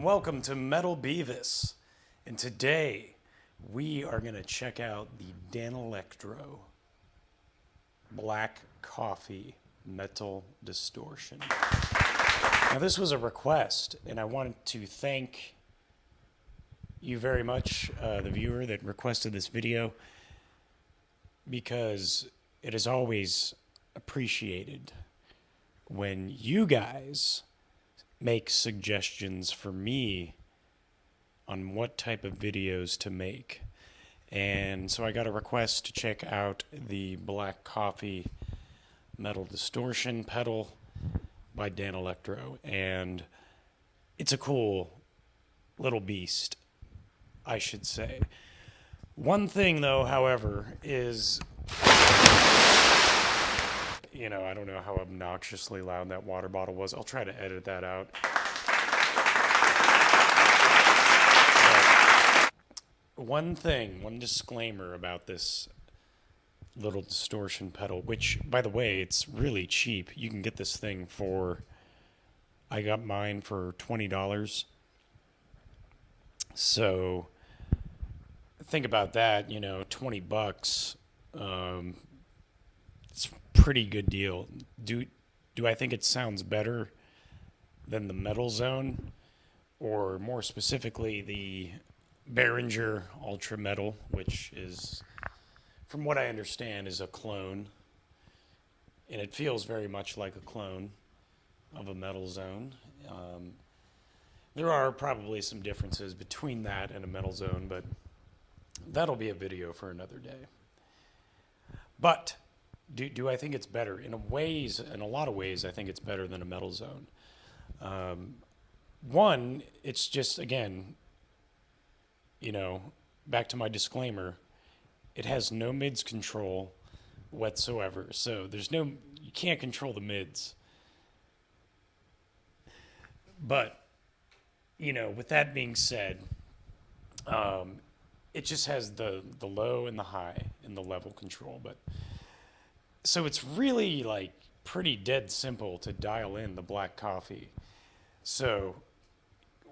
and welcome to Metal Beavis. And today we are going to check out the Danelectro Black Coffee Metal Distortion. Now this was a request, and I wanted to thank you very much, the viewer that requested this video, because it is always appreciated when you guys make suggestions for me on what type of videos to make. And so I got a request to check out the Black Coffee Metal Distortion pedal by Danelectro, and it's a cool little beast, I should say. One thing though, however, is, I don't know how obnoxiously loud that water bottle was. I'll try to edit that out. But one disclaimer about this little distortion pedal, which, by the way, it's really cheap. You can get this thing I got mine for $20. So think about that, $20. It's a pretty good deal. Do I think it sounds better than the Metal Zone, or more specifically the Behringer Ultra Metal, which is, from what I understand, is a clone, and it feels very much like a clone of a Metal Zone. There are probably some differences between that and a Metal Zone, but that'll be a video for another day. But do I think it's better? In a lot of ways, I think it's better than a Metal Zone. One, it's just, again, back to my disclaimer, it has no mids control whatsoever. So you can't control the mids. But, with that being said, it just has the low and the high and the level control. So it's really pretty dead simple to dial in the Black Coffee. So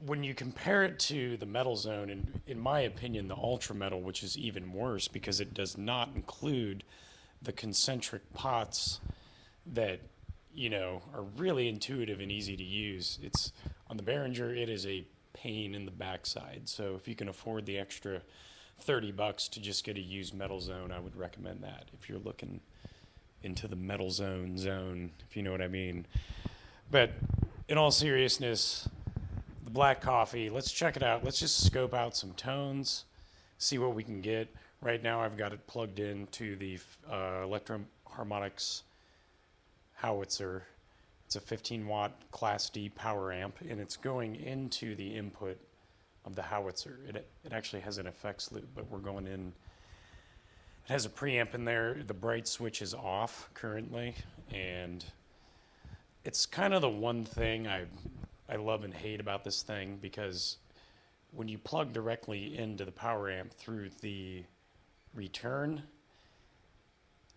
when you compare it to the Metal Zone, and in my opinion, the Ultra Metal, which is even worse because it does not include the concentric pots that, are really intuitive and easy to use. It's on the Behringer, it is a pain in the backside. So if you can afford the extra $30 to just get a used Metal Zone, I would recommend that if you're looking into the Metal Zone, if you know what I mean. But in all seriousness, the Black Coffee, let's check it out. Let's just scope out some tones, see what we can get. Right now I've got it plugged into the Electro Harmonics Howitzer. It's a 15-watt Class D power amp, and it's going into the input of the Howitzer. It actually has an effects loop, but we're going in. It has a preamp in there. The bright switch is off currently, and it's kind of the one thing I love and hate about this thing, because when you plug directly into the power amp through the return,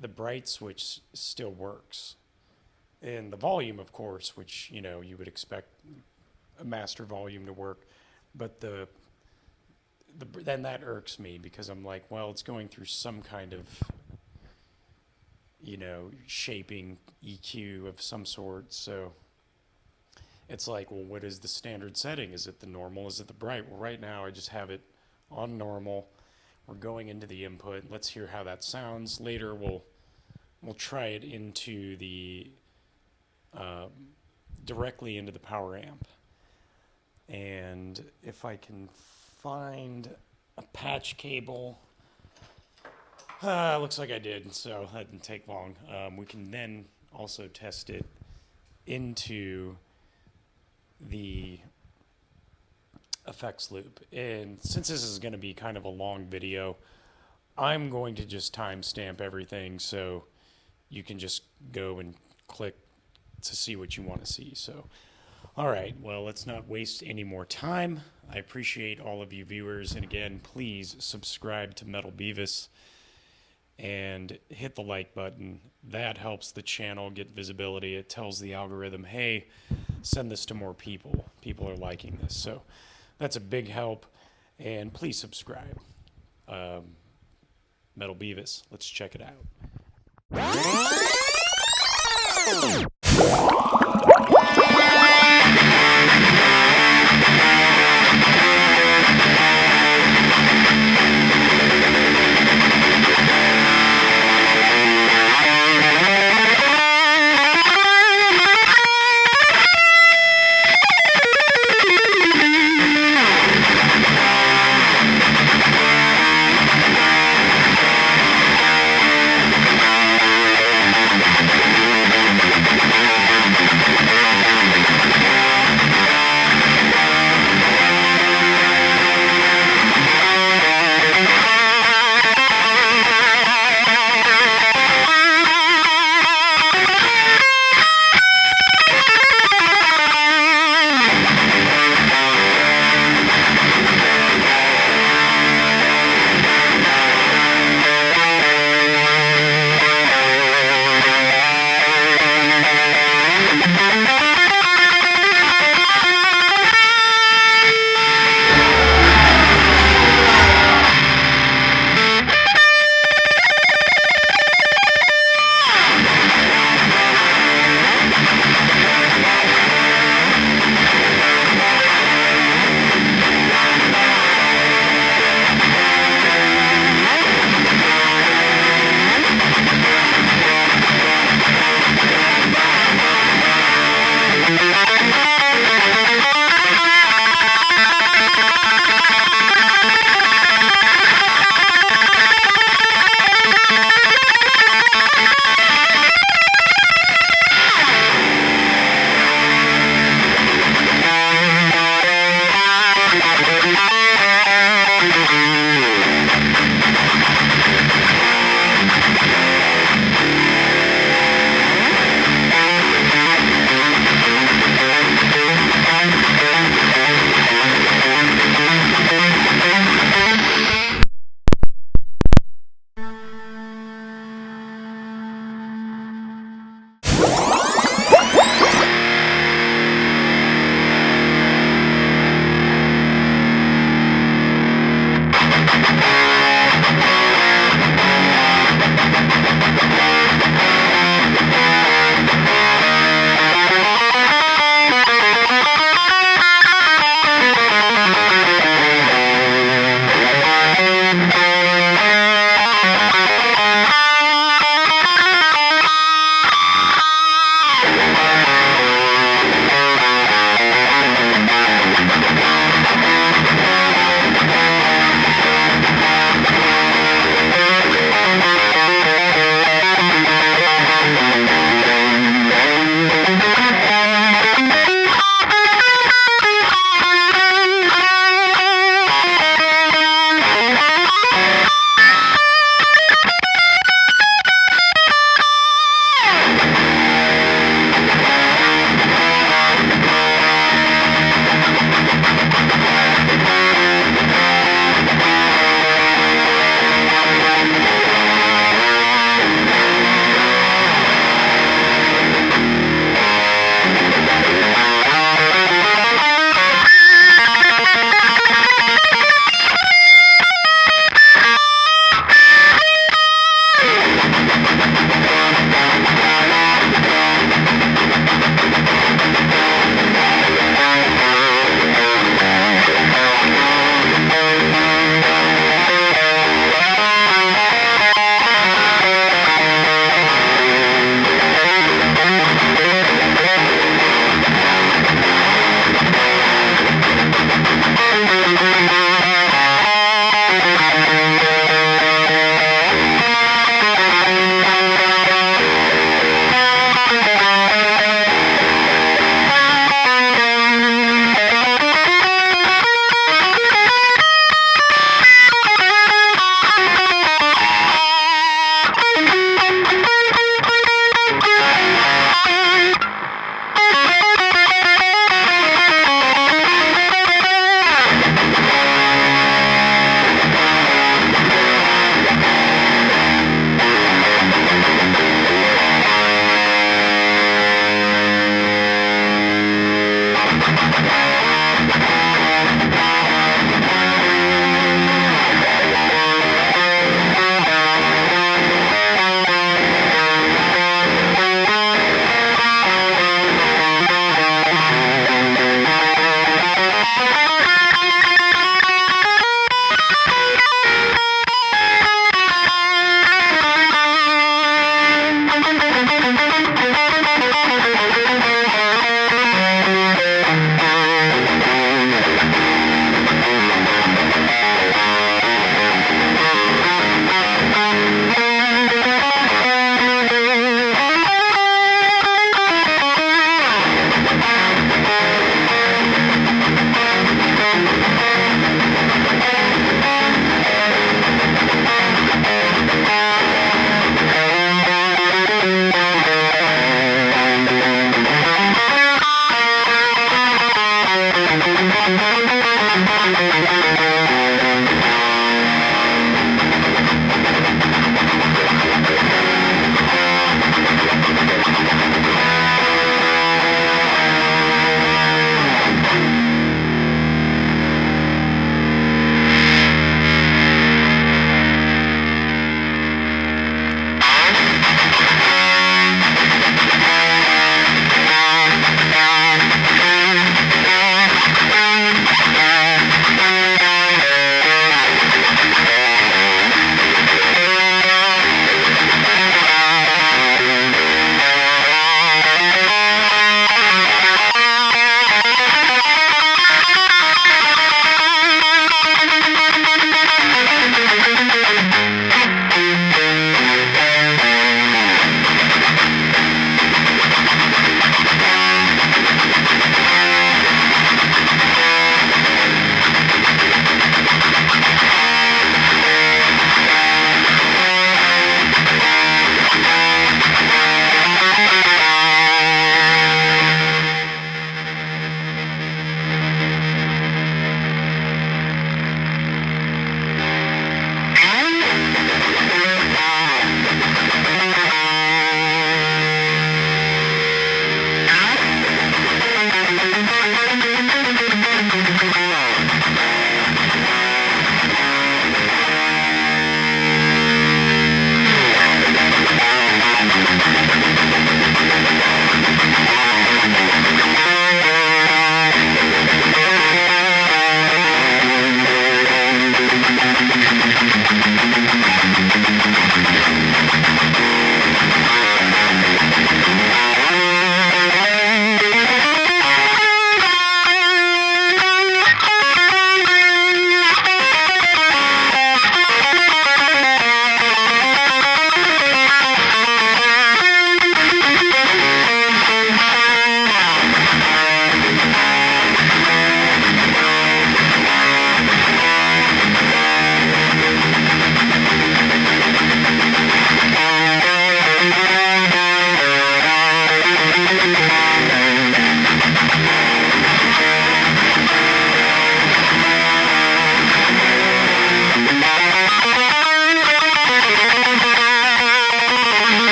the bright switch still works. And the volume, of course, which, you would expect a master volume to work, but then that irks me, because I'm like, well, it's going through some kind of, shaping EQ of some sort. So it's like, well, what is the standard setting? Is it the normal? Is it the bright? Well, right now I just have it on normal. We're going into the input. Let's hear how that sounds. Later we'll try it into the directly into the power amp. And if I can find a patch cable, looks like I did, so that didn't take long. We can then also test it into the effects loop. And since this is going to be kind of a long video, I'm going to just timestamp everything so you can just go and click to see what you want to see. So, all right, well, let's not waste any more time. I appreciate all of you viewers, and again, please subscribe to Metal Beavis and hit the like button. That helps the channel get visibility. It tells the algorithm, hey, send this to more people. people are liking this. So that's a big help. And please subscribe. Metal Beavis, let's check it out.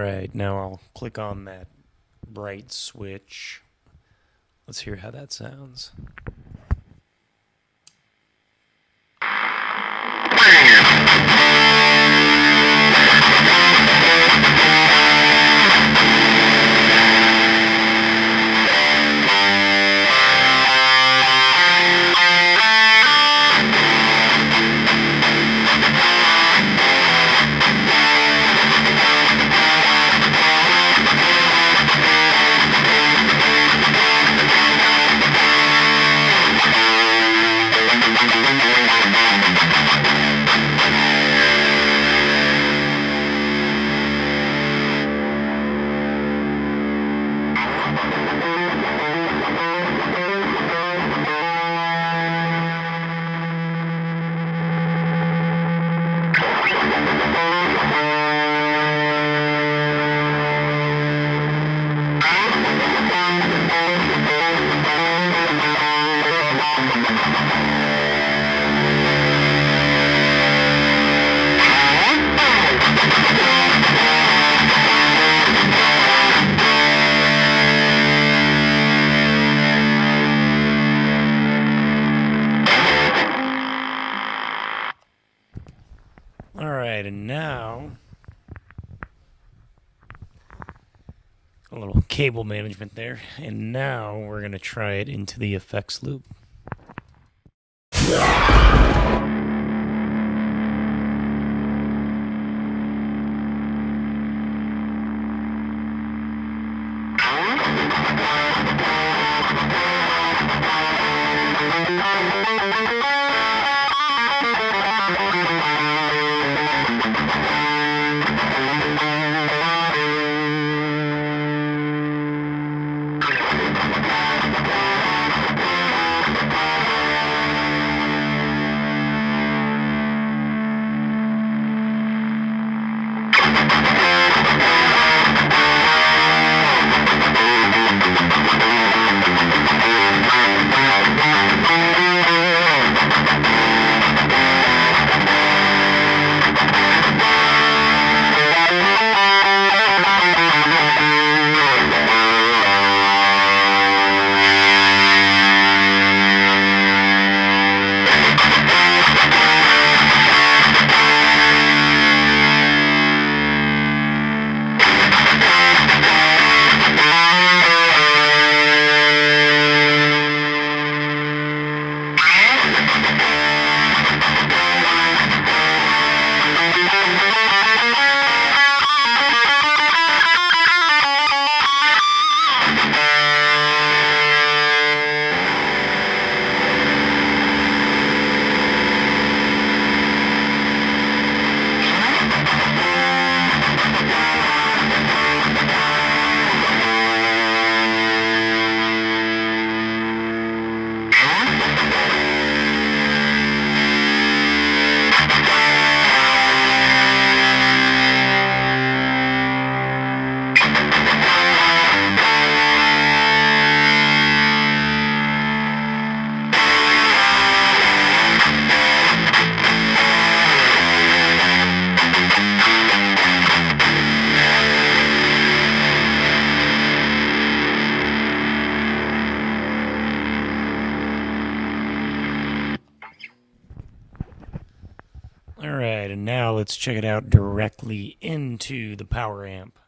Alright, now I'll click on that bright switch. Let's hear how that sounds. Alright, and now a little cable management there, and now we're going to try it into the effects loop. Alright, and now let's check it out directly into the power amp.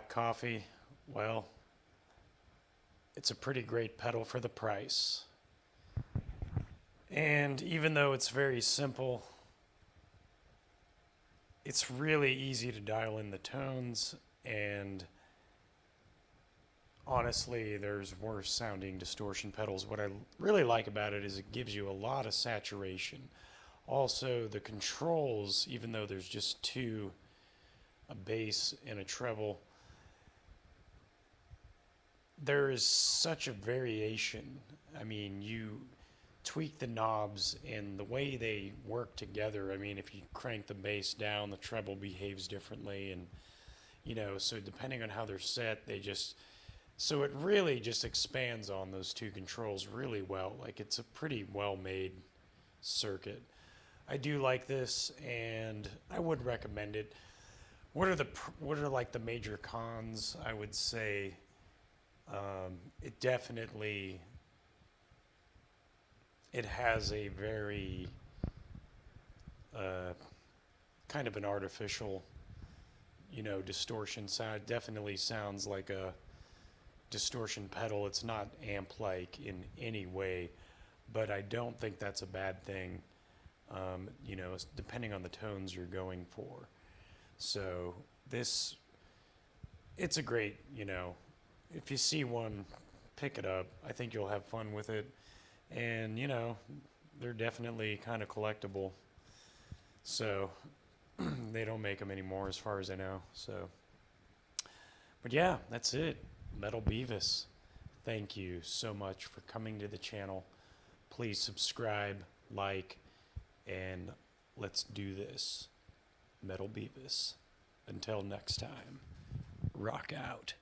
Coffee, well, it's a pretty great pedal for the price. And even though it's very simple, it's really easy to dial in the tones, and honestly, there's worse sounding distortion pedals. What I really like about it is it gives you a lot of saturation. Also, the controls, even though there's just two, a bass and a treble, there is such a variation. I mean, you tweak the knobs and the way they work together. I mean, if you crank the bass down, the treble behaves differently, and so depending on how they're set, so it really just expands on those two controls really well. Like, it's a pretty well made circuit. I do like this, and I would recommend it. What are like the major cons? I would say it definitely, it has a very kind of an artificial, distortion sound. It definitely sounds like a distortion pedal. It's not amp-like in any way, but I don't think that's a bad thing, depending on the tones you're going for. So it's a great, if you see one, pick it up. I think you'll have fun with it. And, they're definitely kind of collectible. So they don't make them anymore as far as I know. So, but yeah, that's it. Metal Beavis. Thank you so much for coming to the channel. Please subscribe, like, and let's do this. Metal Beavis. Until next time, rock out.